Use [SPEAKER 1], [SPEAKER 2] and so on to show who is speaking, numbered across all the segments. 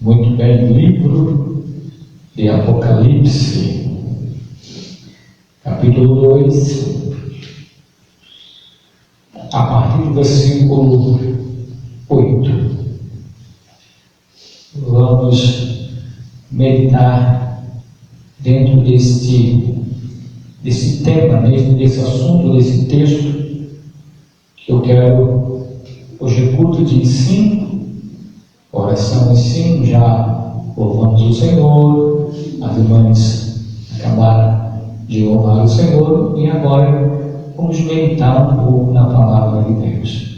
[SPEAKER 1] Muito bem, livro de Apocalipse, capítulo 2, a partir do versículo 8. Vamos meditar dentro desse tema, desse assunto, desse texto, que eu quero. Hoje é culto de ensino, oração e ensino, já louvamos o Senhor, as irmãs acabaram de louvar o Senhor, e agora vamos meditar um pouco na palavra de Deus.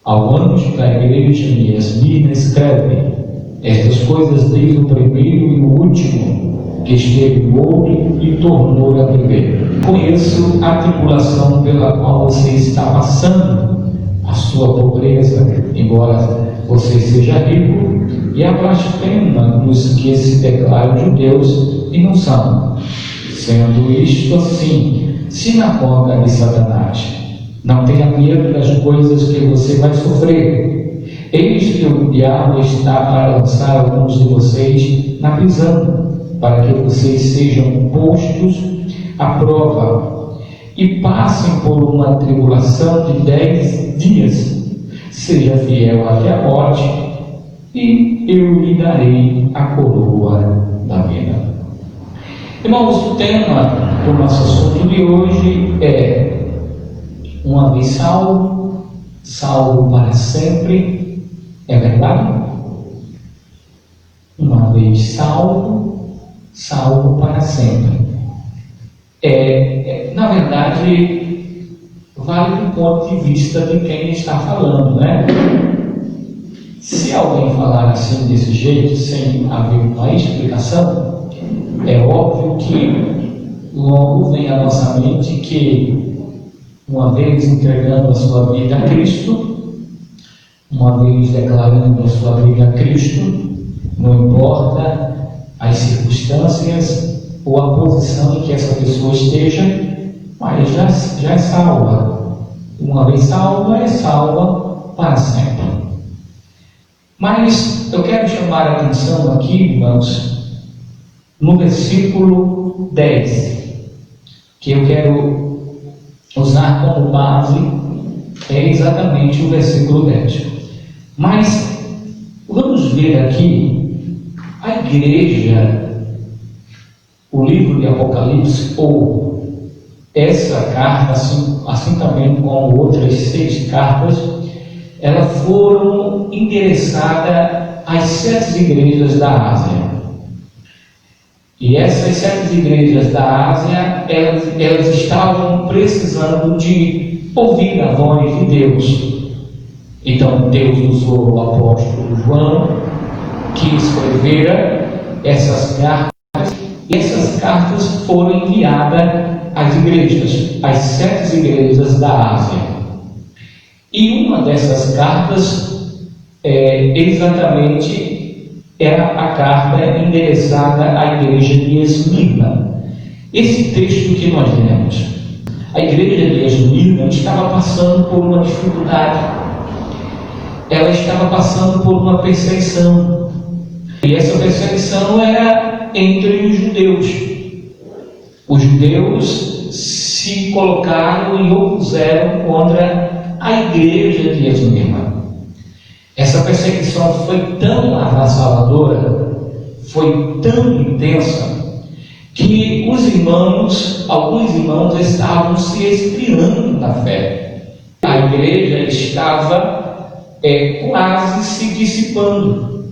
[SPEAKER 1] Ao anjo da igreja em Esmirna escreve: estas coisas diz o primeiro e o último, que esteve morto e tornou a viver. Conheço a tribulação pela qual você está passando, a sua pobreza, embora você seja rico, e a blasfema dos que se declaram judeus e não são, sendo isto assim, sinagoga de Satanás. Não tenha medo das coisas que você vai sofrer. Eis que o diabo está para lançar alguns de vocês na prisão, para que vocês sejam postos à prova e passem por uma tribulação de 10 dias. Seja fiel até a morte, e eu lhe darei a coroa da vida. Irmãos, o tema do nosso assunto de hoje é: uma vez salvo, salvo para sempre. É verdade? Uma vez salvo, salvo para sempre. Na verdade, vale do ponto de vista de quem está falando, né? Se alguém falar assim desse jeito, sem haver uma explicação, é óbvio que logo vem à nossa mente que, uma vez entregando a sua vida a Cristo, uma vez declarando a sua vida a Cristo, não importa as circunstâncias ou a posição em que essa pessoa esteja, mas já é salva. Uma vez salva, é salva para sempre. Mas eu quero chamar a atenção aqui, irmãos, no versículo 10, que eu quero usar como base, é exatamente o versículo 10. Mas vamos ver aqui a igreja, o livro de Apocalipse, ou essa carta, assim também como outras 6 cartas, elas foram endereçadas às 7 igrejas da Ásia. E essas 7 igrejas da Ásia, elas estavam precisando de ouvir a voz de Deus. Então Deus usou o apóstolo João, que escrevera essas cartas, e essas cartas foram enviadas às igrejas, às 7 igrejas da Ásia. E uma dessas cartas exatamente era a carta endereçada à igreja de Esmirna. Esse texto que nós lemos, a igreja de Esmirna estava passando por uma dificuldade. Ela estava passando por uma perseguição, e essa perseguição era entre os judeus. Os judeus se colocaram e opuseram contra a igreja de Esmirna. Essa perseguição foi tão avassaladora, foi tão intensa, que alguns irmãos estavam se esfriando na fé. A igreja estava quase se dissipando,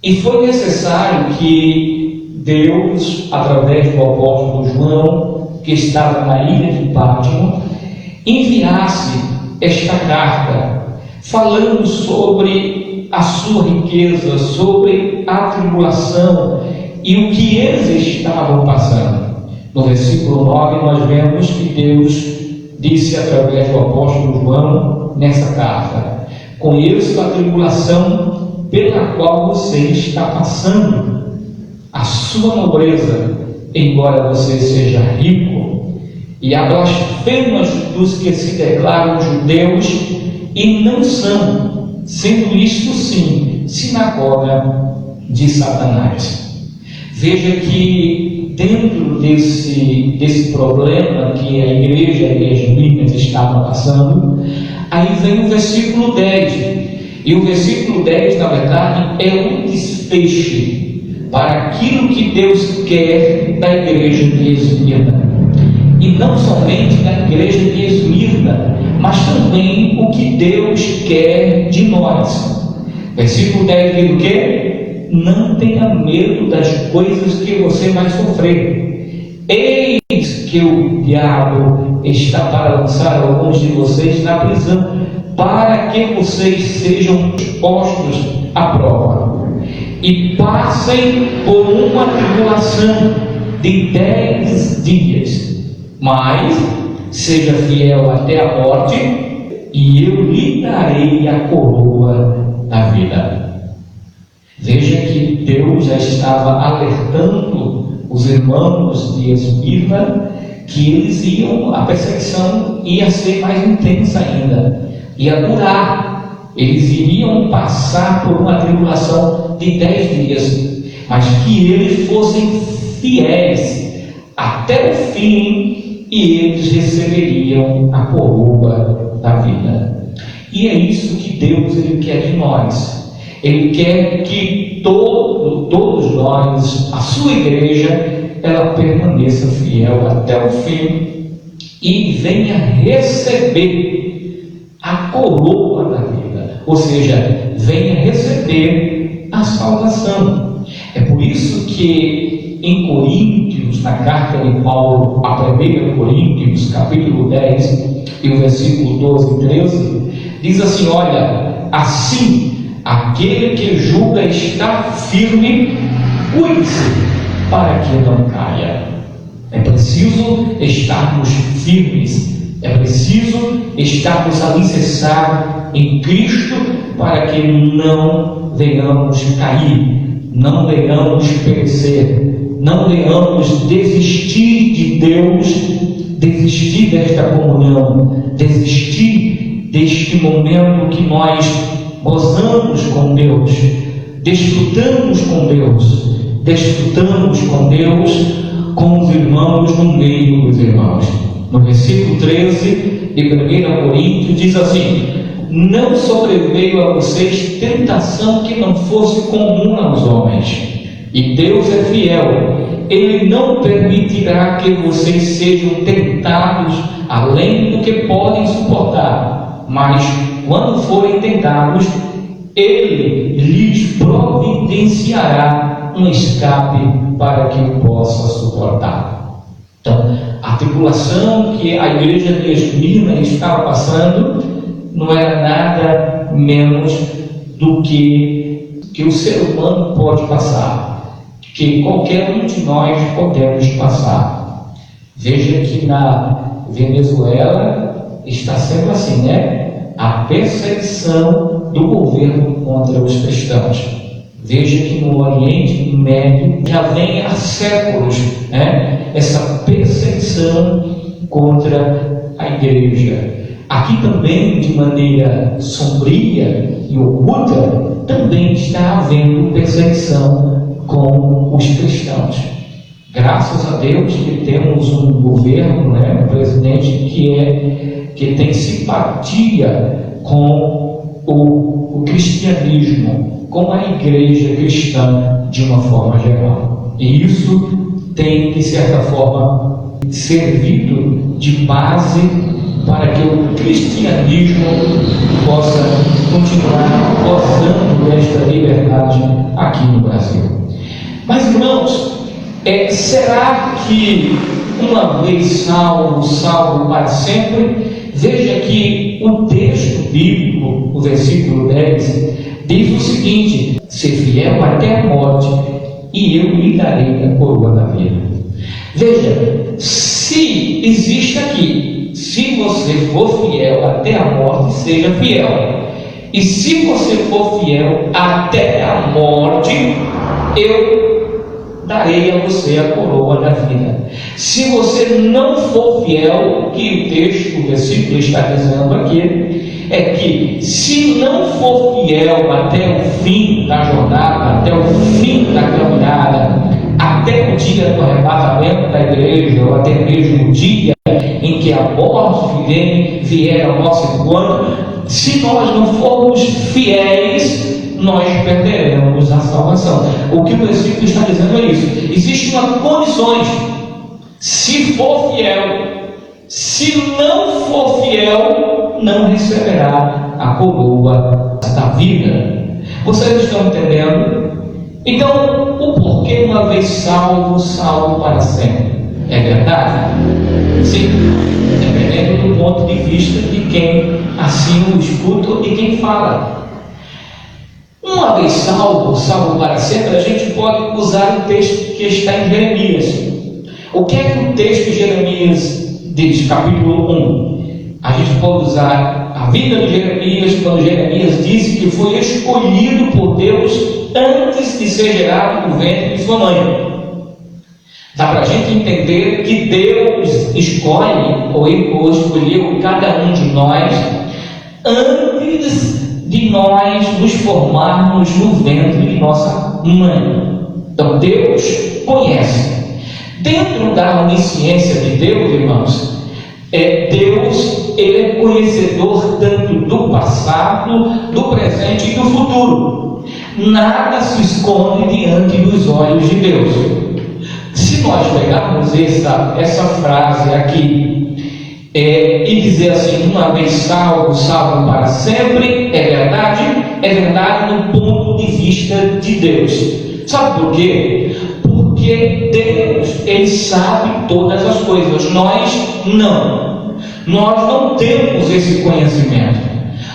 [SPEAKER 1] e foi necessário que Deus, através do apóstolo João, que estava na ilha de Pátimo, enviasse esta carta falando sobre a sua riqueza, sobre a tribulação e o que eles estavam passando. No versículo 9 nós vemos que Deus disse através do apóstolo João nessa carta: conheço a tribulação pela qual você está passando, a sua nobreza, embora você seja rico, e a blasfemas dos que se declaram judeus e não são, sendo isto sim sinagoga de Satanás. Veja que dentro desse problema que a igreja e as Bíblias estavam passando, aí vem o versículo 10. E o versículo 10, na verdade, é um desfecho para aquilo que Deus quer da igreja de Esmirna. E não somente da igreja de Esmirna, mas também o que Deus quer de nós. Versículo 10 diz o quê? Não tenha medo das coisas que você vai sofrer. Eis que o diabo está para lançar alguns de vocês na prisão, para que vocês sejam postos à prova e passem por uma tribulação de 10 dias. Mas seja fiel até a morte, e eu lhe darei a coroa da vida. Veja que Deus já estava alertando os irmãos de Esmirna que eles a perseguição ia ser mais intensa ainda, ia durar. Eles iriam passar por uma tribulação de 10 dias, mas que eles fossem fiéis até o fim, e eles receberiam a coroa da vida. E é isso que Deus quer de nós. Ele quer que todos nós, a sua igreja, ela permaneça fiel até o fim e venha receber a coroa da vida, ou seja, venha receber a salvação. É por isso que em Coríntios, na carta de Paulo, a 1 Coríntios, capítulo 10, e o versículo 12 e 13, diz assim: olha, assim, aquele que julga estar firme, cuide-se para que não caia. É preciso estarmos firmes, é preciso estarmos alicerçados em Cristo, para que não venhamos cair, não venhamos perecer, não venhamos desistir de Deus, desistir desta comunhão, desistir deste momento que nós gozamos com Deus, desfrutamos com Deus, com os irmãos, no meio dos irmãos. No versículo 13 de 1 Coríntios diz assim: não sobreveio a vocês tentação que não fosse comum aos homens, e Deus é fiel, Ele não permitirá que vocês sejam tentados além do que podem suportar, mas quando forem tentados, Ele lhes providenciará um escape para que o possa suportar. Então, a tribulação que a igreja de Esmirna estava passando não era nada menos do que o ser humano pode passar, que qualquer um de nós podemos passar. Veja que na Venezuela está sendo assim, né? A perseguição do governo contra os cristãos. Veja que no Oriente Médio já vem há séculos, né, essa perseguição contra a igreja. Aqui também, de maneira sombria e oculta, também está havendo perseguição com os cristãos. Graças a Deus que temos um governo, né, um presidente que tem simpatia com o cristianismo, com a igreja cristã de uma forma geral. E isso tem, de certa forma, servido de base para que o cristianismo possa continuar gozando desta liberdade aqui no Brasil. Mas, irmãos, será que uma vez salvo para sempre? Veja que o texto bíblico, o versículo 10, diz o seguinte: ser fiel até a morte, e eu lhe darei a coroa da vida. Veja, se existe aqui, se você for fiel até a morte, seja fiel. E se você for fiel até a morte, eu darei a você a coroa da vida. Se você não for fiel, que o texto, o versículo está dizendo aqui, é que, se não for fiel até o fim da jornada, até o fim da caminhada, até o dia do arrebatamento da igreja, ou até mesmo o dia em que a morte vier ao nosso encontro, se nós não formos fiéis, nós perderemos a salvação. O que o versículo está dizendo é isso. Existe uma condições: se for fiel. Se não for fiel, não receberá a coroa da vida. Vocês estão entendendo? Então, o porquê uma vez salvo, salvo para sempre? É verdade? Sim, dependendo do ponto de vista de quem assim o escuta e quem fala. Uma vez salvo, salvo para sempre, a gente pode usar o texto que está em Jeremias. O que é que o texto de Jeremias diz? Capítulo 1. A gente pode usar a vida de Jeremias, quando Jeremias disse que foi escolhido por Deus antes de ser gerado no ventre de sua mãe. Dá para a gente entender que Deus escolhe, ou escolheu cada um de nós, antes de nós nos formarmos no ventre de nossa mãe. Então Deus conhece. Dentro da onisciência de Deus, irmãos, Deus, Ele é conhecedor tanto do passado, do presente e do futuro. Nada se esconde diante dos olhos de Deus. Se nós pegarmos essa frase aqui e dizer assim, uma vez salvo, salvo para sempre, é verdade no ponto de vista de Deus. Sabe por quê? Porque Deus, Ele sabe todas as coisas, nós não. Nós não temos esse conhecimento.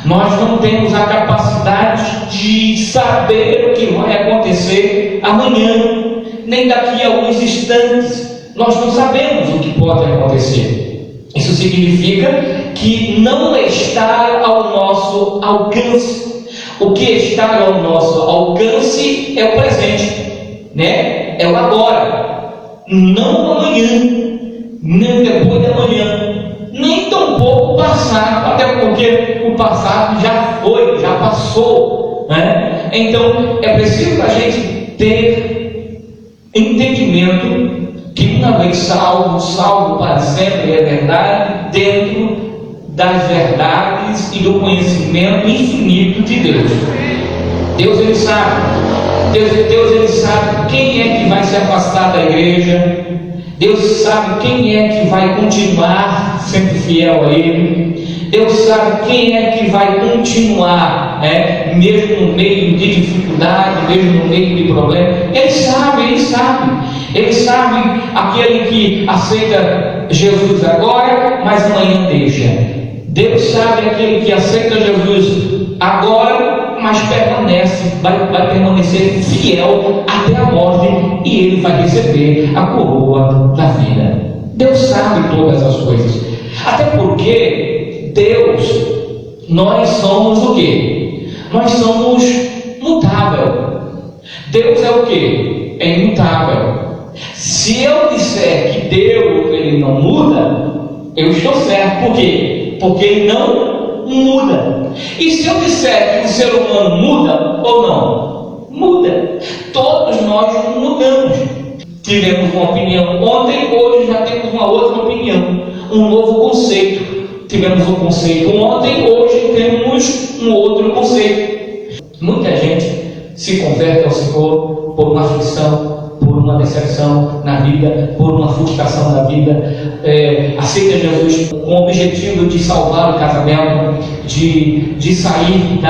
[SPEAKER 1] Nós não temos a capacidade de saber o que vai acontecer amanhã, nem daqui a alguns instantes. Nós não sabemos o que pode acontecer. Isso significa que não está ao nosso alcance. O que está ao nosso alcance é o presente, né? É o agora, não amanhã, nem depois de amanhã, nem tampouco o passado, até porque o passado já foi, já passou, né? Então é preciso a gente ter entendimento que uma vez salvo, salvo para sempre, é verdade, dentro das verdades e do conhecimento infinito de Deus. Deus, Ele sabe. Deus Ele sabe quem é que vai se afastar da igreja. Deus sabe quem é que vai continuar sendo fiel a Ele. Deus sabe quem é que vai continuar, mesmo no meio de dificuldade, mesmo no meio de problema. Ele sabe, Ele sabe. Ele sabe aquele que aceita Jesus agora, mas amanhã deixa. Deus sabe aquele que aceita Jesus agora, mas vai permanecer fiel até a morte, e ele vai receber a coroa da vida. Deus sabe todas as coisas. Até porque Deus, nós somos o quê? Nós somos mutável. Deus é o quê? É imutável. Se eu disser que Deus Ele não muda, eu estou certo. Por quê? Porque Ele não muda. E se eu disser que o ser humano muda ou não? Muda. Todos nós mudamos. Tivemos uma opinião ontem, hoje já temos uma outra opinião, um novo conceito. Tivemos um conceito ontem, hoje temos um outro conceito. Muita gente se converte ao Senhor por uma aflição, por uma decepção na vida, por uma frustração na vida, aceita Jesus com o objetivo de salvar o casamento, de sair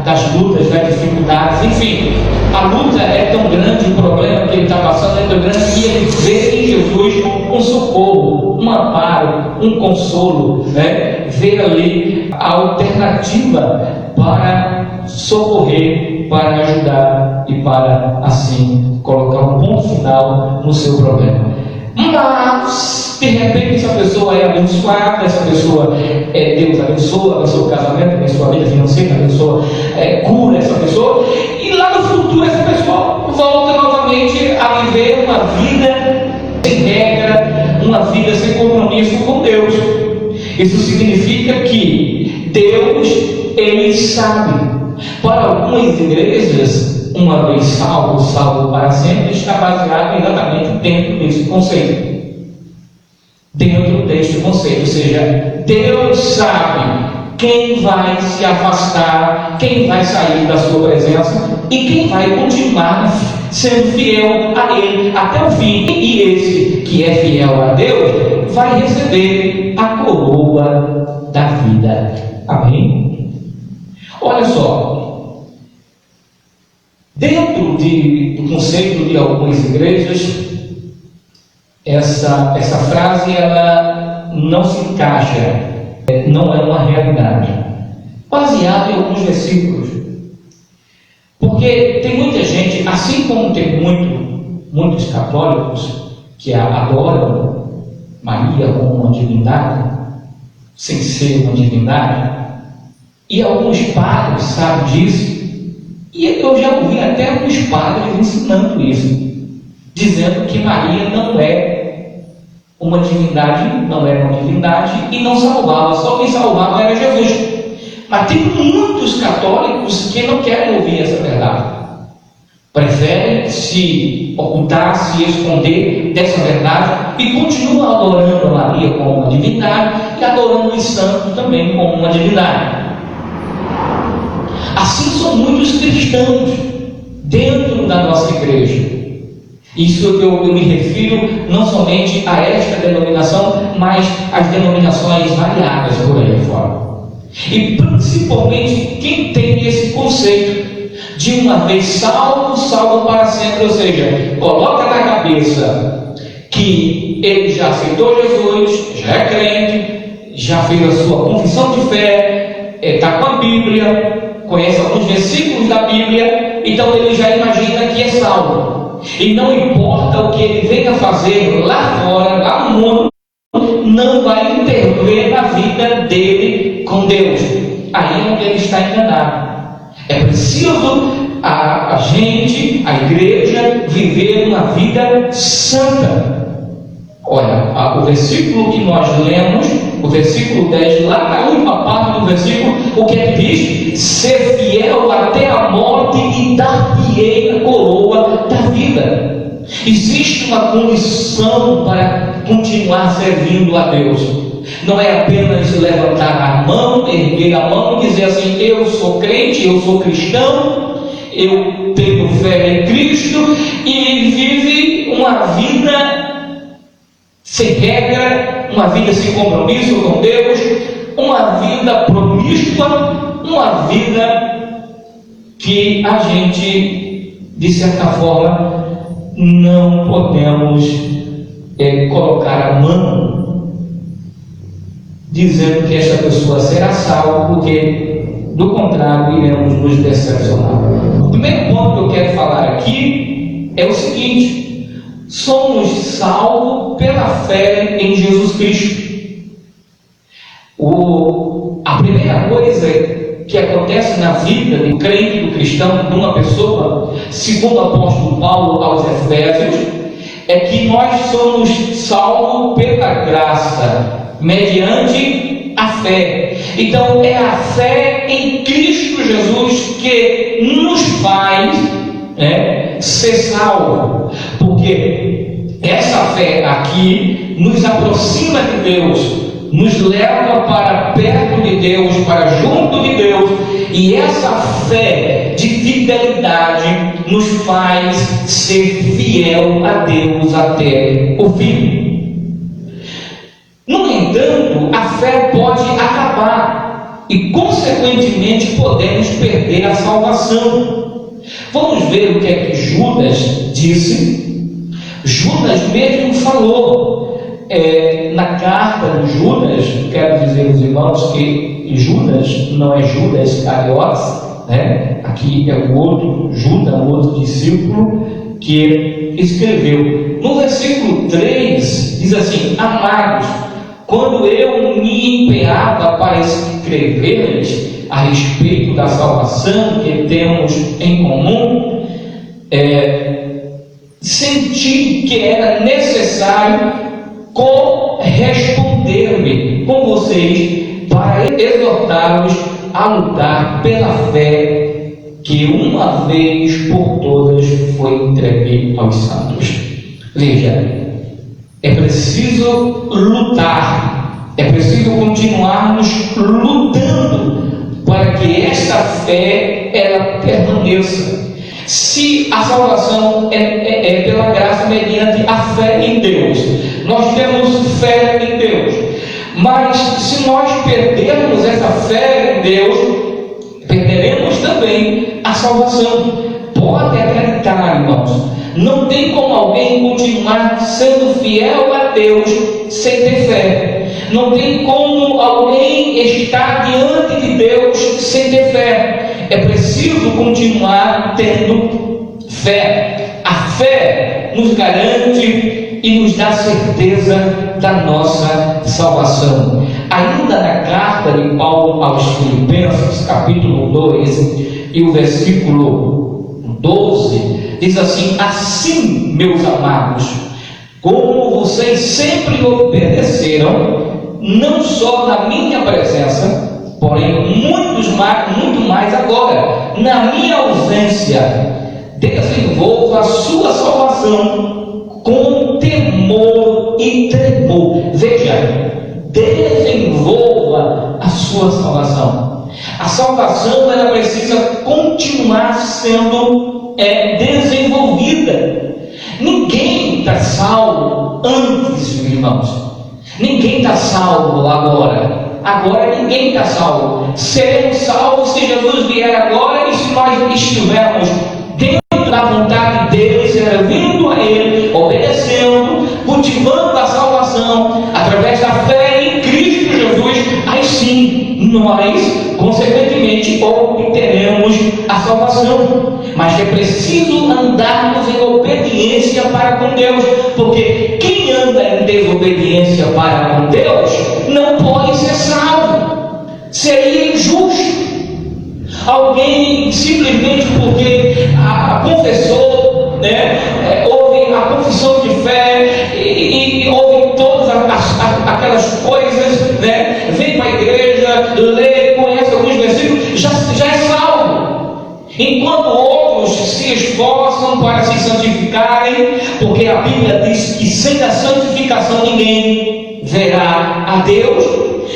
[SPEAKER 1] das lutas, das dificuldades, enfim. A luta é tão grande, o problema que ele está passando é tão grande, que ele vê em Jesus um socorro, um amparo, um consolo, vê ali a alternativa para socorrer, para ajudar e para assim colocar um ponto final no seu problema. Mas de repente essa pessoa é abençoada, essa pessoa Deus abençoa o casamento, abençoa a vida financeira, abençoa, cura essa pessoa, e lá no futuro essa pessoa volta novamente a viver uma vida sem regra, uma vida sem compromisso com Deus. Isso significa que Deus, Ele sabe. Para algumas igrejas, uma vez salvo, salvo para sempre, está baseado exatamente dentro desse conceito. Dentro deste conceito, ou seja, Deus sabe quem vai se afastar, quem vai sair da sua presença e quem vai continuar sendo fiel a Ele até o fim. E esse que é fiel a Deus vai receber a coroa da vida. Amém? Olha só, dentro do conceito de algumas igrejas, essa frase ela não se encaixa, não é uma realidade, baseado em alguns versículos. Porque tem muita gente, assim como tem muitos católicos que adoram Maria como uma divindade, sem ser uma divindade, e alguns padres sabem disso, e eu já ouvi até alguns padres ensinando isso, dizendo que Maria não é uma divindade, não era uma divindade e não salvava, só quem salvava era Jesus. Mas tem muitos católicos que não querem ouvir essa verdade, preferem se ocultar, se esconder dessa verdade e continuam adorando a Maria como uma divindade e adorando os santos também como uma divindade. Assim são muitos cristãos dentro da nossa igreja. Isso eu me refiro não somente a esta denominação, mas às denominações variadas por aí fora. E principalmente quem tem esse conceito de uma vez salvo, salvo para sempre, ou seja, coloca na cabeça que ele já aceitou Jesus, já é crente, já fez a sua confissão de fé, está com a Bíblia, conhece alguns versículos da Bíblia, então ele já imagina que é salvo. E não importa o que ele venha fazer lá fora, lá no mundo, não vai intervir na vida dele com Deus. Aí é onde ele está enganado. É preciso a gente, a igreja, viver uma vida santa. Olha, o versículo que nós lemos, o versículo 10, lá na última parte do versículo, o que é que diz? Ser fiel até a morte e dar-lhe a coroa da vida. Existe uma condição para continuar servindo a Deus. Não é apenas levantar a mão, erguer a mão e dizer assim: eu sou crente, eu sou cristão, eu tenho fé em Cristo, e vive uma vida sem regra, uma vida sem compromisso com Deus, uma vida promíscua, uma vida que a gente, de certa forma, não podemos colocar a mão dizendo que esta pessoa será salva, porque do contrário iremos nos decepcionar. O primeiro ponto que eu quero falar aqui é o seguinte: somos salvos pela fé em Jesus Cristo. A primeira coisa que acontece na vida do crente, do cristão, de uma pessoa, segundo o apóstolo Paulo aos Efésios, é que nós somos salvos pela graça, mediante a fé. Então é a fé em Cristo Jesus que nos faz ser salvo, porque essa fé aqui nos aproxima de Deus, nos leva para perto de Deus, para junto de Deus, e essa fé de fidelidade nos faz ser fiel a Deus até o fim. No entanto, a fé pode acabar e, consequentemente, podemos perder a salvação. Vamos ver o que é que Judas disse. Judas mesmo falou na carta de Judas. Quero dizer aos irmãos que Judas não é Judas Iscariotes, aqui é o outro Judas, o outro discípulo que escreveu. No versículo 3 diz assim: amados, quando eu me empenhava para escrever-lhes a respeito da salvação que temos em comum, senti que era necessário corresponder-me com vocês para exortá-los a lutar pela fé que uma vez por todas foi entregue aos santos. Veja, é preciso lutar, é preciso continuarmos lutando para que esta fé ela permaneça. Se a salvação é pela graça mediante a fé em Deus, nós temos fé em Deus, mas se nós perdermos essa fé em Deus, perderemos também a salvação. Pode acreditar, irmãos, não tem como alguém continuar sendo fiel a Deus sem ter fé. Não tem como alguém estar diante de Deus sem ter fé. É preciso continuar tendo fé. A fé nos garante e nos dá certeza da nossa salvação. Ainda na carta de Paulo aos Filipenses, capítulo 2, e o versículo 12, diz assim: assim, meus amados, como vocês sempre obedeceram, não só na minha presença, porém muito mais agora, na minha ausência, desenvolva a sua salvação com temor e tremor. Veja, desenvolva a sua salvação. A salvação ela precisa continuar sendo desenvolvida. Ninguém está salvo antes, irmãos. Ninguém está salvo agora. Agora ninguém está salvo. Seremos salvos se Jesus vier agora e se nós estivermos dentro da vontade dele, servindo a ele, obedecendo, cultivando a salvação através da fé em Cristo Jesus. Aí sim, nós, consequentemente, obteremos a salvação. Mas é preciso andarmos em obediência para com Deus, porque quem anda em desobediência para com Deus não pode ser salvo. Seria injusto alguém simplesmente porque confessou, houve a confissão de fé e houve todas aquelas coisas, vem para a igreja, lê, conhece alguns versículos, já é salvo, enquanto outros se esforçam para se santificarem, porque a Bíblia diz que sem a santificação ninguém verá a Deus.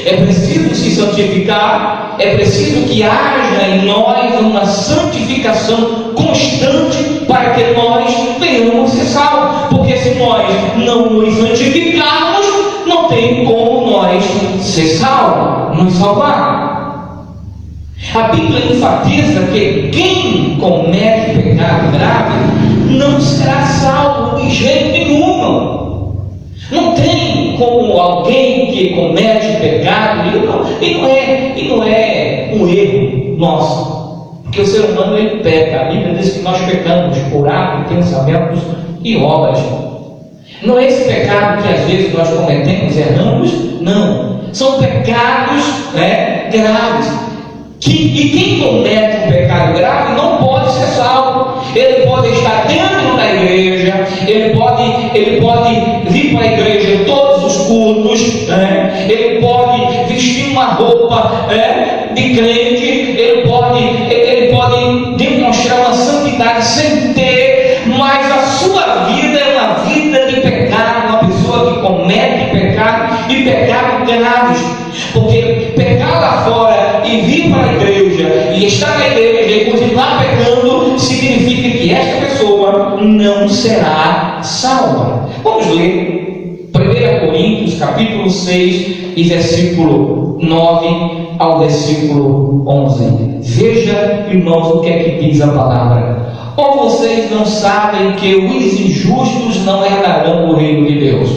[SPEAKER 1] É preciso se santificar, é preciso que haja em nós uma santificação constante para que nós venhamos ser salvos, porque se nós não nos santificarmos, não tem como nós ser salvos, nos salvar. A Bíblia enfatiza que quem comete pecado grave não será salvo de jeito nenhum. Não tem como alguém que comete pecado, e não é um erro nosso, porque o ser humano ele peca. A Bíblia diz que nós pecamos por atos, pensamentos e obras. Não é esse pecado que às vezes nós cometemos, erramos, não. São pecados graves. E quem comete um pecado grave não pode ser salvo. Ele pode estar dentro da igreja, ele pode vir para a igreja todos os cultos, ele pode vestir uma roupa de crente, ele pode demonstrar uma santidade sem ter, mas a sua vida é uma vida de pecado, uma pessoa que comete pecado e pecado graves, porque pecar lá fora e vir para a igreja e estar na igreja e continuar pecando significa que esta pessoa não será salva. Vamos ler 1 Coríntios capítulo 6 e versículo 9 ao versículo 11. Veja, irmãos, o que é que diz a palavra. Ou vocês não sabem que os injustos não herdarão o reino de Deus?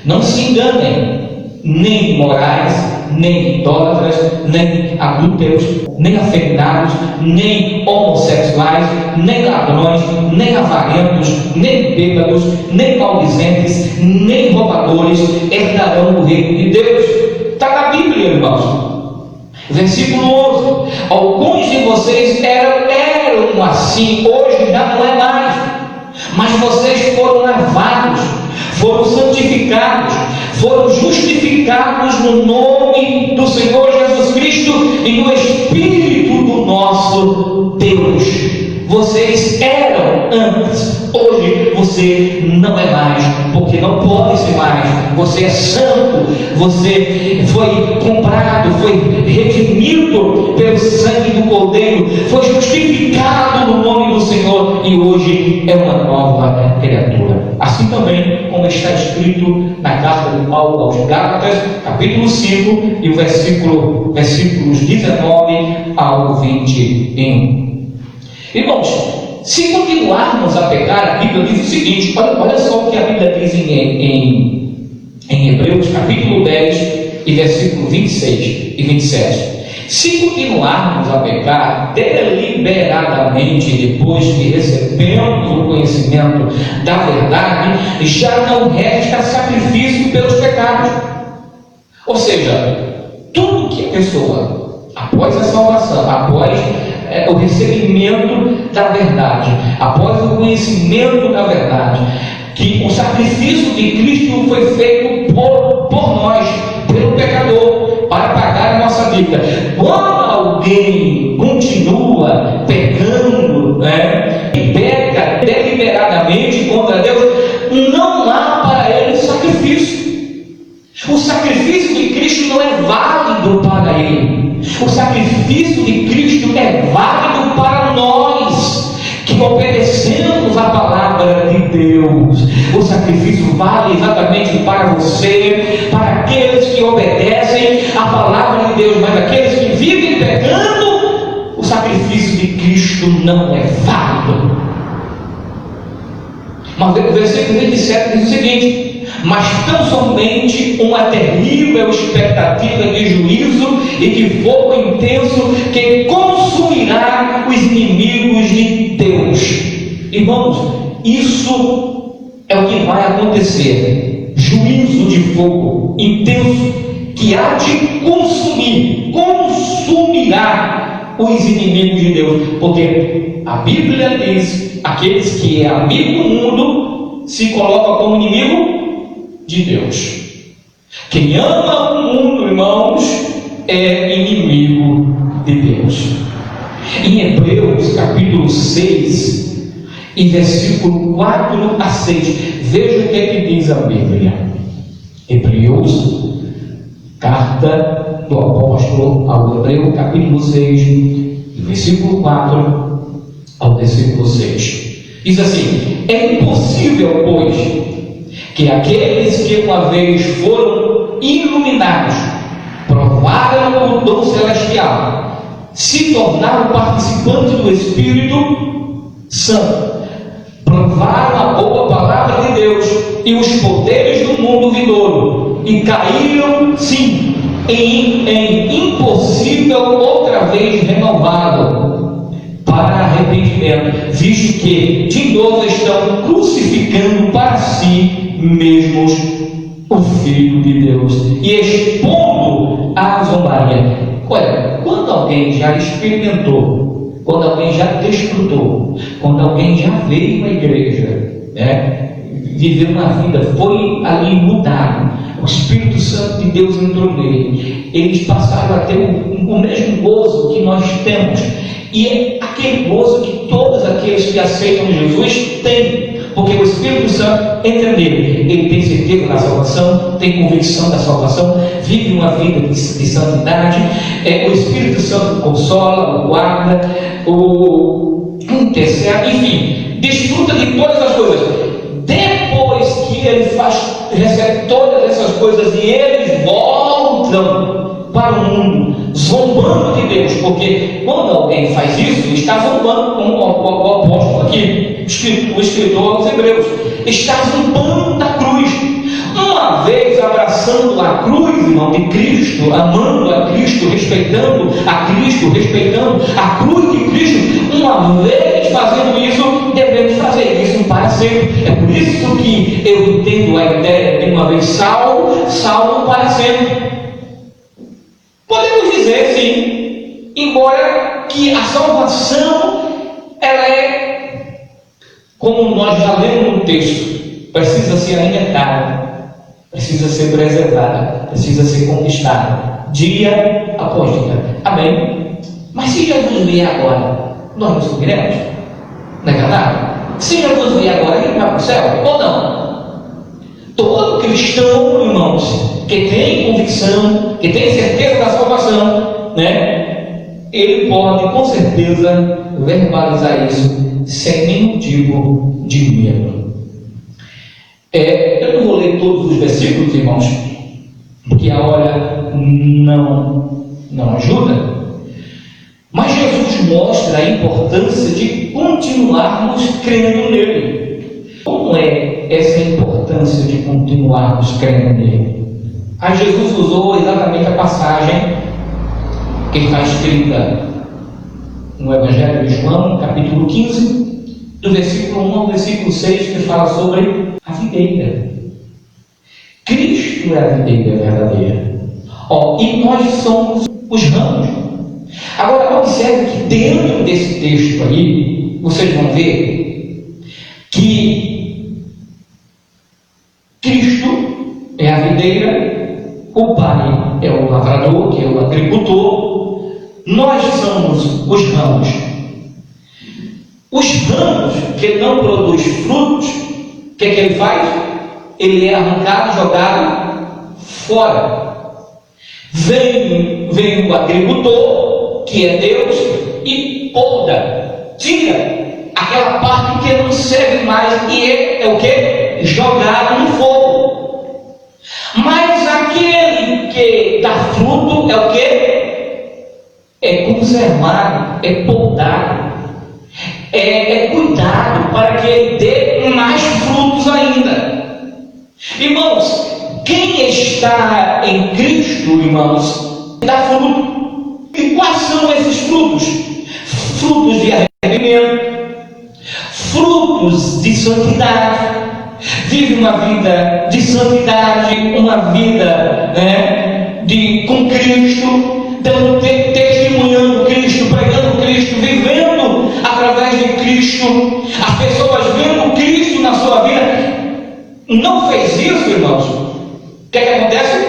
[SPEAKER 1] Não se enganem, nem imorais, nem idólatras, nem adúlteros, nem afeminados, nem homossexuais, nem ladrões, nem avarentos, nem bêbados, nem maldizentes, nem roubadores herdarão o reino de Deus. Está na Bíblia, irmãos. Versículo 11. Alguns de vocês eram assim, hoje já não é mais, mas vocês foram lavados, foram santificados, foram justificados no nome do Senhor Jesus Cristo e no Espírito do nosso Deus. Vocês eram antes, hoje você não é mais, porque não pode ser mais. Você é santo, você foi comprado, foi redimido pelo sangue do Cordeiro, foi justificado no nome do Senhor e hoje é uma nova criatura. Assim também como está escrito na carta de Paulo aos Gálatas, capítulo 5 e o versículos 19 ao 21. Irmãos, se continuarmos a pecar, a Bíblia diz o seguinte, olha só o que a Bíblia diz em Hebreus, capítulo 10, e versículo 26 e 27. Se continuarmos a pecar deliberadamente, depois que recebemos o conhecimento da verdade, já não resta sacrifício pelos pecados. Ou seja, tudo que a pessoa, após a salvação, após o recebimento da verdade, após o conhecimento da verdade, que o sacrifício de Cristo foi feito por nós, pelo pecador, para pagar a nossa dívida. Quando alguém continua pecando, e peca deliberadamente contra Deus, não há para ele sacrifício. O sacrifício de Cristo não é válido para ele. O sacrifício de Cristo é válido para nós que obedecemos a palavra de Deus. O sacrifício vale exatamente para você, para aqueles que obedecem a palavra de Deus, mas aqueles que vivem pecando, o sacrifício de Cristo não é válido. Mas o versículo 27 diz o seguinte: mas tão somente uma terrível expectativa de juízo e de fogo intenso que consumirá os inimigos de Deus. Irmãos, isso é o que vai acontecer. Juízo de fogo intenso que há de consumirá os inimigos de Deus, porque a Bíblia diz: aqueles que é amigo do mundo se coloca como inimigo de Deus. Quem ama o mundo, irmãos, é inimigo de Deus. Em Hebreus capítulo 6 e versículo 4 a 6, veja o que é que diz a Bíblia. Hebreus, carta do apóstolo ao Hebreu, capítulo 6, versículo 4 ao versículo 6. Diz assim: é impossível, pois, que aqueles que uma vez foram iluminados, provaram o dom celestial, se tornaram participantes do Espírito Santo, provaram a boa palavra de Deus e os poderes do mundo vindouro, e caíram, sim, em impossível outra vez renovado para arrependimento, visto que de novo estão crucificando para si mesmos o Filho de Deus e expondo a zombaria. Olha, quando alguém já experimentou, quando alguém já desfrutou, quando alguém já veio à igreja, viveu uma vida, foi ali mudado, o Espírito Santo de Deus entrou nele, eles passaram a ter o mesmo gozo que nós temos, e é aquele gozo que todos aqueles que aceitam Jesus têm, porque o Espírito Santo entra nele, ele tem certeza da salvação, tem convicção da salvação, vive uma vida de santidade, o Espírito Santo consola, o guarda, o intercede, enfim, desfruta de todas as coisas. Depois que ele recebe todas essas coisas e eles voltam para o mundo, zombando de Deus, porque quando alguém faz isso, ele está zombando, como o apóstolo aqui, o escritor aos Hebreus, está zombando da cruz. Uma vez abraçando a cruz, irmão, de Cristo, amando a Cristo, respeitando a cruz de Cristo, uma vez fazendo isso, devemos fazer isso para sempre. É por isso que eu entendo a ideia de uma vez salvo para sempre. Podemos dizer, sim, embora que a salvação, ela é, como nós já lemos no texto, precisa ser alimentada. precisa ser preservada, precisa ser conquistada, dia após dia. Amém? Mas se Jesus vier agora, nós não subiremos? Não é verdade? Se Jesus vier agora, ele vai para o céu ou não? Todo cristão, irmãos, que tem convicção, que tem certeza da salvação, ele pode com certeza verbalizar isso sem nenhum tipo de medo. Eu não vou ler todos os versículos, irmãos, porque a hora não ajuda, mas Jesus mostra a importância de continuarmos crendo nele. Como é essa importância de continuarmos crendo nele? Aí Jesus usou exatamente a passagem que está escrita no Evangelho de João, capítulo 15, do versículo 1 ao versículo 6, que fala sobre a videira. Cristo é a videira verdadeira. E nós somos os ramos. Agora, observe que dentro desse texto aí, vocês vão ver que Cristo é a videira, o Pai é o lavrador, que é o agricultor, nós somos os ramos. Os ramos que não produzem frutos, o que ele faz? Ele é arrancado e jogado fora. Vem o agricultor, que é Deus, e poda, tira aquela parte que não serve mais, e é o que? Jogado no fogo. Mas aquele que dá fruto é o que? É conservado, é podado, é cuidado para que ele dê mais frutos ainda. Irmãos, quem está em Cristo, irmãos, dá fruto. E quais são esses frutos? Frutos de arrependimento, frutos de santidade. Vive uma vida de santidade, uma vida com Cristo, dando testemunhando Cristo, pregando Cristo, vivendo através de Cristo. As pessoas vendo Cristo na sua vida. Não fez isso, irmãos? O que acontece?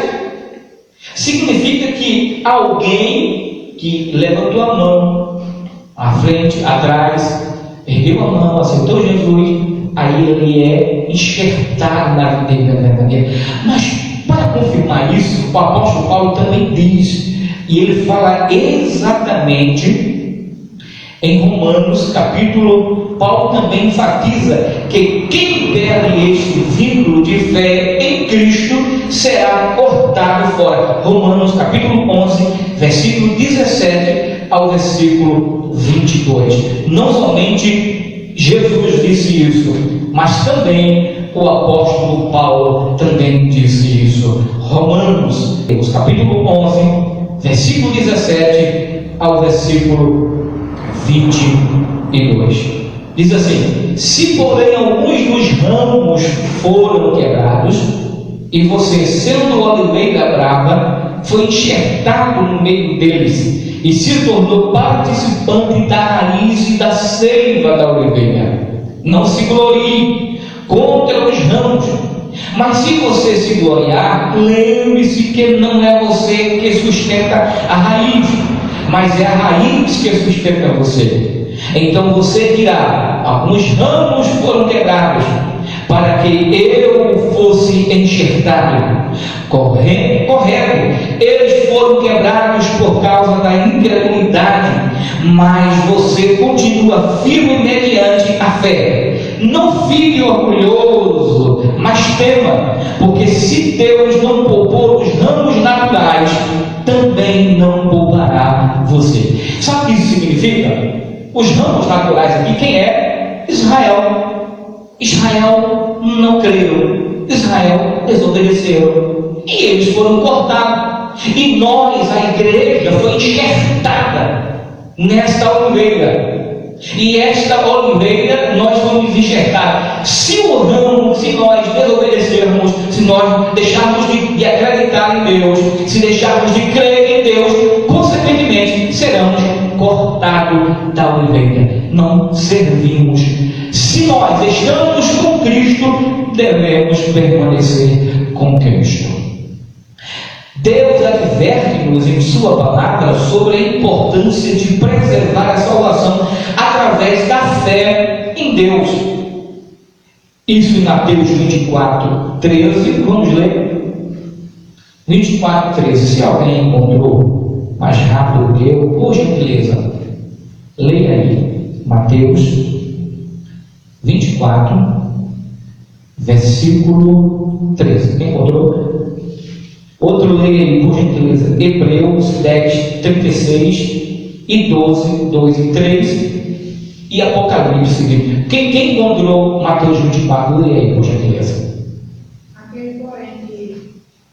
[SPEAKER 1] Significa que alguém que levantou a mão à frente, atrás, ergueu a mão, aceitou Jesus, aí ele é enxertado na videira verdadeira. Mas para confirmar isso, o apóstolo Paulo também diz, e ele fala exatamente em Romanos capítulo, Paulo também enfatiza que quem perde este vínculo de fé em Cristo será cortado fora. Romanos capítulo 11, versículo 17 ao versículo 22. Não somente Jesus disse isso, mas também o apóstolo Paulo também disse isso. Romanos capítulo 11, versículo 17 ao versículo 22. Diz assim: se porém alguns dos ramos foram quebrados, e você, sendo oliveira brava, foi enxertado no meio deles, e se tornou participante da raiz e da seiva da oliveira, não se glorie contra os ramos. Mas se você se gloriar, lembre-se que não é você que sustenta a raiz, mas é a raiz que sustenta você. Então você dirá: alguns ramos foram quebrados, para que eu fosse enxertado. Correto, eles foram quebrados por causa da incredulidade, mas você continua firme mediante a fé. Não fique orgulhoso, mas tema, porque se Deus não poupou os ramos naturais, também não poupará você. Sabe o que isso significa? Os ramos naturais aqui, quem é? Israel. Israel não creu, Israel desobedeceu, e eles foram cortados. E nós, a igreja, foi enxertada nesta oliveira. E esta oliveira nós vamos enxertar. Se o ramo, se nós desobedecermos, se nós deixarmos de acreditar em Deus, se deixarmos de crer em Deus, consequentemente seremos cortados da oliveira. Não servimos. Se nós estamos com Cristo, devemos permanecer com Cristo. Deus adverte-nos em sua palavra sobre a importância de preservar a salvação através da fé em Deus. Isso em Mateus 24, 13, vamos ler. 24, 13, se alguém encontrou mais rápido do que eu, por gentileza, leia aí, Mateus 24, versículo 13, quem encontrou? Outro leia aí, por gentileza, Hebreus 10, 36 e 12, 2 e 3 e Apocalipse. Quem encontrou Mateus 24, leia aí, por gentileza.
[SPEAKER 2] Aquele, porém, que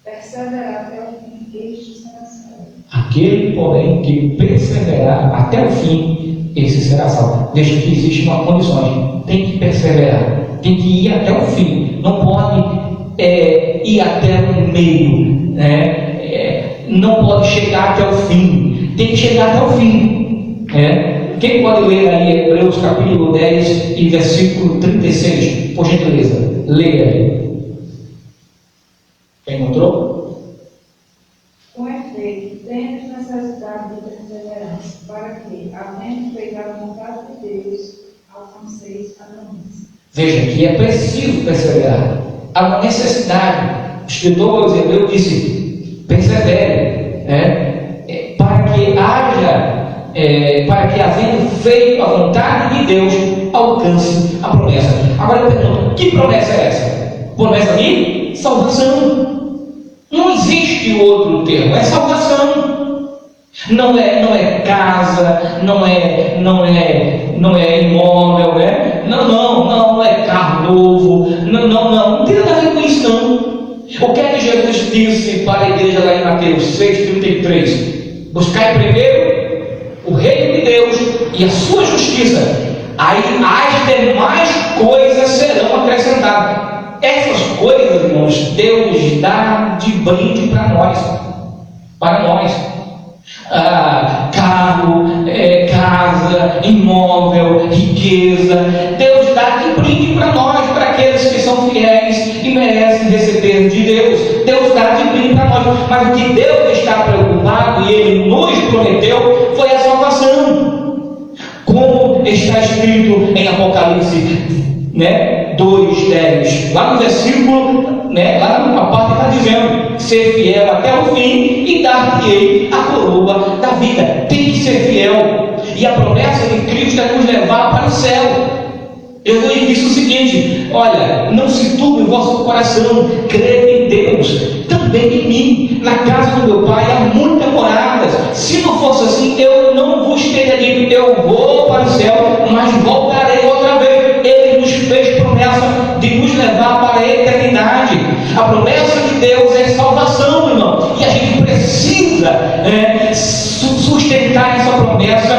[SPEAKER 2] perseverar até o fim, este será salvo.
[SPEAKER 1] Aquele, porém, que perseverar até o fim, esse será salvo. Veja que existe uma condição, tem que perseverar, tem que ir até o fim, não pode ir até o meio, né? Não pode chegar até o fim, tem que chegar até o fim, né? Quem pode ler aí Hebreus capítulo 10 e versículo 36, por gentileza, leia aí. Quem encontrou?
[SPEAKER 2] Com efeito, temos necessidade de perseverança, para que, havendo feito a vontade de Deus, alcanceis a promessa.
[SPEAKER 1] Veja que é preciso perseverar. Há uma necessidade. O escritor aos Hebreus disse: persevere, para que havendo feito a vontade de Deus, alcance a promessa. Agora eu pergunto: que promessa é essa? Promessa de salvação. Não existe outro termo, é salvação. Não é casa, não é imóvel, né? Não é carro novo, não tem nada a ver com isso, não. O que é que Jesus disse para a igreja lá em Mateus 6,33? Buscai primeiro o reino de Deus e a sua justiça, aí as demais coisas serão acrescentadas. Essas coisas, irmãos, Deus dá de brinde para nós. Carro, casa, imóvel, riqueza, Deus dá de brinde para nós, para aqueles que são fiéis e merecem receber de Deus. Deus dá de brinde para nós, mas o que Deus está preocupado e Ele nos prometeu foi a salvação, como está escrito em Apocalipse 2:10, lá no versículo, lá na parte que está dizendo: ser fiel até o fim e dar-lhe a coroa da vida. Tem que ser fiel, e a promessa de Cristo é nos levar para o céu. Jesus disse o seguinte: olha, não se turbe o vosso coração, crede em Deus, também em mim. Na casa do meu pai há muitas moradas. Se não fosse assim, eu não vos teria dito: eu vou para o céu, mas voltarei outra vez. Ele nos fez promessa de nos levar para a eternidade. A promessa de Deus é salvação, irmão, e a gente precisa sustentar essa promessa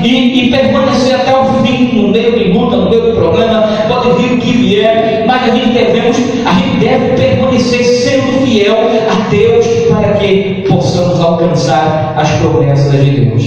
[SPEAKER 1] e permanecer até o fim, no meio de luta, no meio de problema, pode vir o que vier, mas a gente deve permanecer sendo fiel a Deus, para que possamos alcançar as promessas de Deus.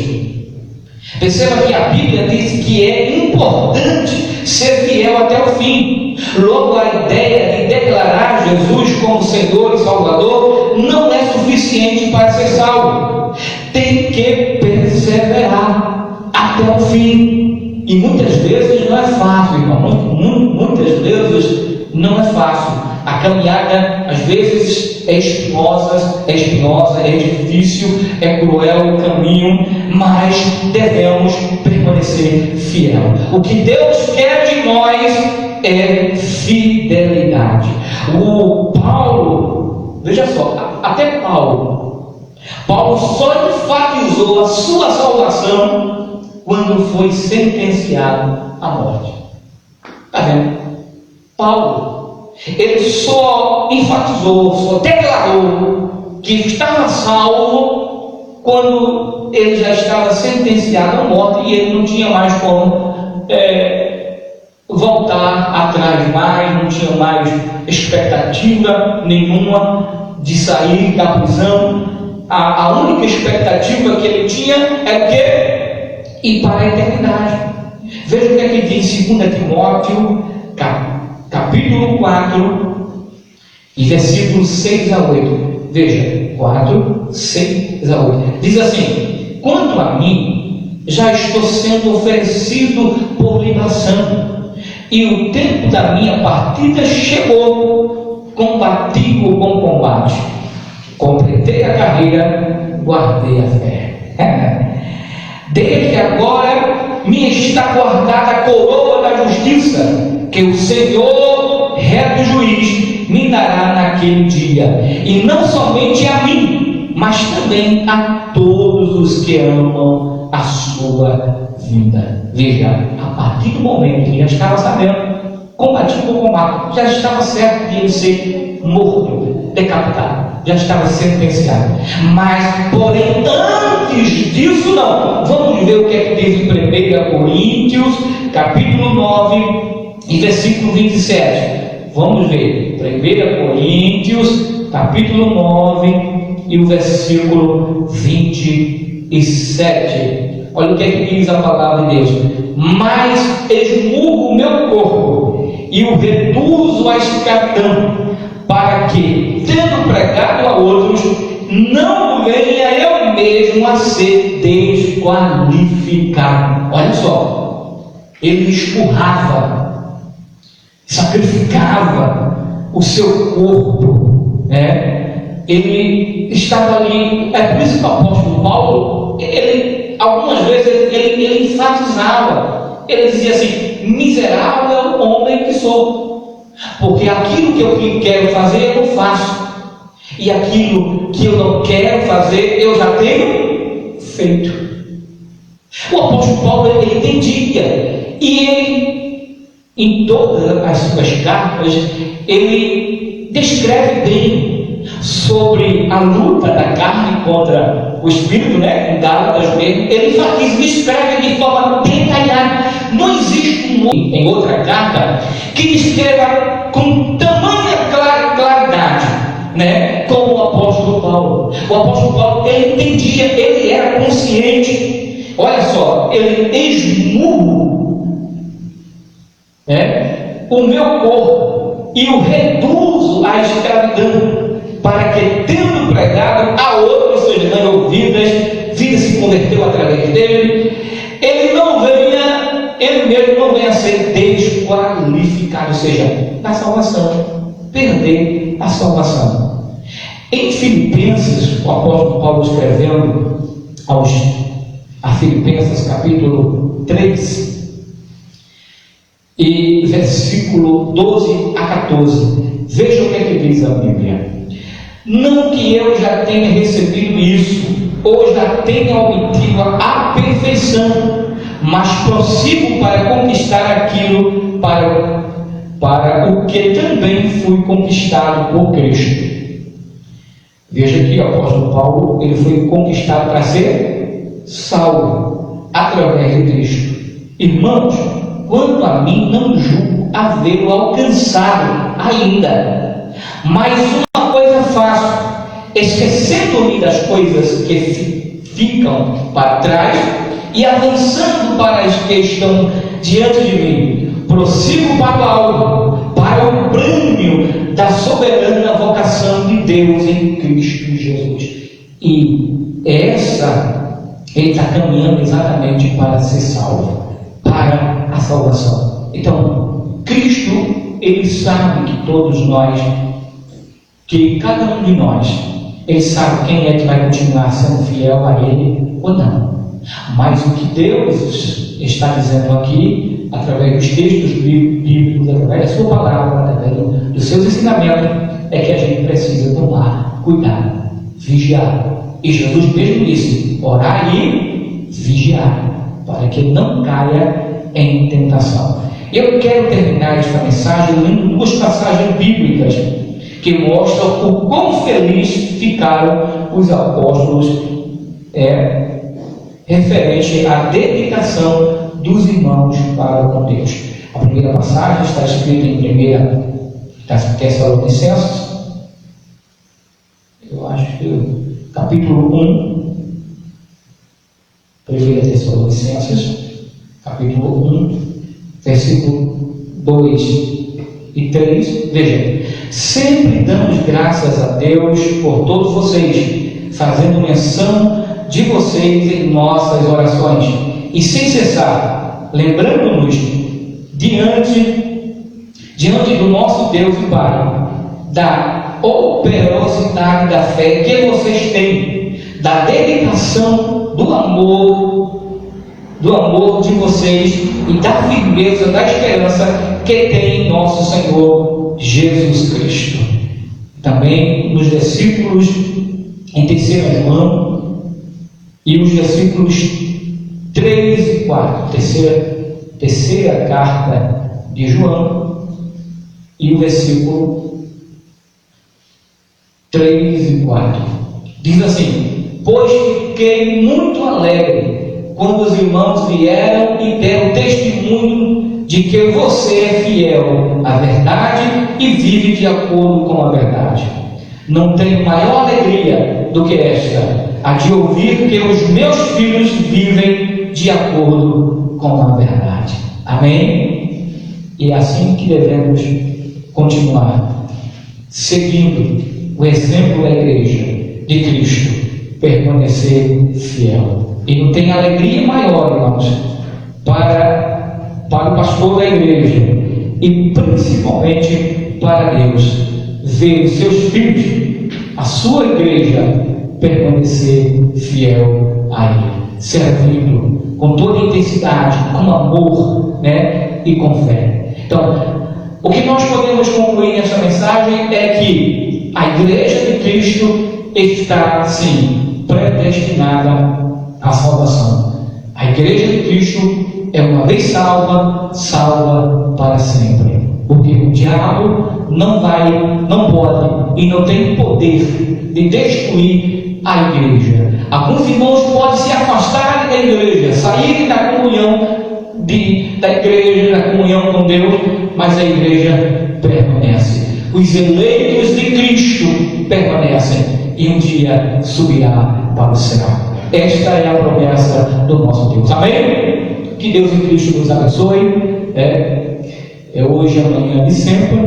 [SPEAKER 1] Perceba que a Bíblia diz que é importante ser fiel até o fim. Logo, a ideia de declarar Jesus como Senhor e Salvador não é suficiente para ser salvo. Tem que perseverar até o fim. E muitas vezes não é fácil, irmão. Muitas vezes não é fácil. A caminhada, às vezes, é espinhosa, é difícil, é cruel o caminho, mas devemos permanecer fiel. O que Deus quer de nós é fidelidade. O Paulo, veja só, até Paulo só enfatizou a sua salvação quando foi sentenciado à morte. Está vendo? Paulo, ele só enfatizou, só declarou que estava salvo quando ele já estava sentenciado à morte e ele não tinha mais como voltar atrás mais, não tinha mais expectativa nenhuma de sair da prisão. A única expectativa que ele tinha é o quê? Ir para a eternidade. Veja o que é que diz 2 Timóteo capítulo 4 E versículos 6 a 8. Veja, 4, 6 a 8. Diz assim: quanto a mim, já estou sendo oferecido por libação, e o tempo da minha partida chegou. Combati o bom combate, completei a carreira, guardei a fé. Desde agora me está guardada a coroa da justiça, que o Senhor, reto juiz, me dará naquele dia, e não somente a mim, mas também a todos os que amam a sua vida. Veja, a partir do momento que já estava sabendo, combatido o combate, já estava certo de ele ser morto, decapitado, já estava sentenciado. Mas, porém, antes disso, não. Vamos ver o que é que diz em 1 Coríntios, capítulo 9, e versículo 27. Vamos ver, 1 Coríntios, capítulo 9, e o versículo 27. Olha o que é que diz a palavra de Deus: mas esmurro o meu corpo e o reduzo à escravidão, para que, tendo pregado a outros, não venha eu mesmo a ser desqualificado. Olha só, ele esmurrava, sacrificava o seu corpo, né? Ele estava ali. É por isso que o apóstolo Paulo, algumas vezes ele enfatizava, ele dizia assim: miserável homem que sou, porque aquilo que eu quero fazer eu não faço, e aquilo que eu não quero fazer eu já tenho feito. O apóstolo Paulo, ele entendia, e ele, em todas as suas cartas, ele descreve bem sobre a luta da carne contra o espírito, né? Em Gálatas mesmo, ele enfatiza, escreve de forma detalhada. Não existe em outra carta que descreva com tamanha claridade, né? Como o apóstolo Paulo. O apóstolo Paulo, ele entendia, ele era consciente. Olha só, ele esmurro, né, o meu corpo e o reduzo à escravidão, para que, tendo pregado a outros, ou seja, ganhou vidas, vida se converteu através dele, ele mesmo não venha a ser desqualificado, ou seja, da salvação, perder a salvação. Em Filipenses, o apóstolo Paulo, escrevendo a Filipenses, capítulo 3, e versículo 12 a 14, veja o que é que diz a Bíblia: não que eu já tenha recebido isso, ou já tenha obtido a perfeição, mas prossigo para conquistar aquilo para o que também fui conquistado por Cristo. Veja que o apóstolo Paulo, ele foi conquistado para ser salvo através de Cristo. Irmãos, quanto a mim, não julgo havê-lo alcançado ainda, mas uma coisa faço, esquecendo-me das coisas que ficam para trás e avançando para as que estão diante de mim, prossigo para o alto, para o prêmio da soberana vocação de Deus em Cristo Jesus. E ele está caminhando exatamente para ser salvo, para a salvação. Então, Cristo, ele sabe que todos nós, que cada um de nós, ele sabe quem é que vai continuar sendo fiel a ele ou não. Mas o que Deus está dizendo aqui, através dos textos bíblicos, através da sua palavra, através dos seus ensinamentos, é que a gente precisa tomar cuidado, vigiar. E Jesus mesmo disse: orar e vigiar, para que não caia em tentação. Eu quero terminar esta mensagem lendo duas passagens bíblicas que mostram o quão felizes ficaram os apóstolos referente à dedicação dos irmãos para com Deus. A primeira passagem está escrita em 1 Tessalonicenses, eu acho que capítulo 1, 1 Tessalonicenses, capítulo 1, versículo 2 e 3, veja: sempre damos graças a Deus por todos vocês, fazendo menção de vocês em nossas orações, e sem cessar, lembrando-nos diante do nosso Deus e Pai, da operosidade da fé que vocês têm, da dedicação, do amor de vocês e da firmeza da esperança que tem em nosso Senhor Jesus Cristo. Também nos versículos em 3 João e os versículos 3 e 4, terceira carta de João, e o versículo 3 e 4 diz assim: pois fiquei muito alegre quando os irmãos vieram e deram testemunho de que você é fiel à verdade e vive de acordo com a verdade. Não tenho maior alegria do que esta, a de ouvir que os meus filhos vivem de acordo com a verdade. Amém? E é assim que devemos continuar, seguindo o exemplo da igreja de Cristo, permanecer fiel. E não tem alegria maior, irmãos, para o pastor da igreja e principalmente para Deus, ver os seus filhos, a sua igreja, permanecer fiel a Ele, servindo com toda intensidade, com amor, e com fé. Então, o que nós podemos concluir nessa mensagem é que a igreja de Cristo está, sim, predestinada à salvação. A igreja de Cristo é uma vez salva, salva para sempre. Porque o diabo não pode e não tem poder de destruir a igreja. Alguns irmãos podem se afastar da igreja, saírem da comunhão da igreja, da comunhão com Deus, mas a igreja permanece. Os eleitos de Cristo permanecem e um dia subirá para o céu. Esta é a promessa do nosso Deus. Amém? Que Deus em Cristo nos abençoe. É hoje, amanhã e sempre.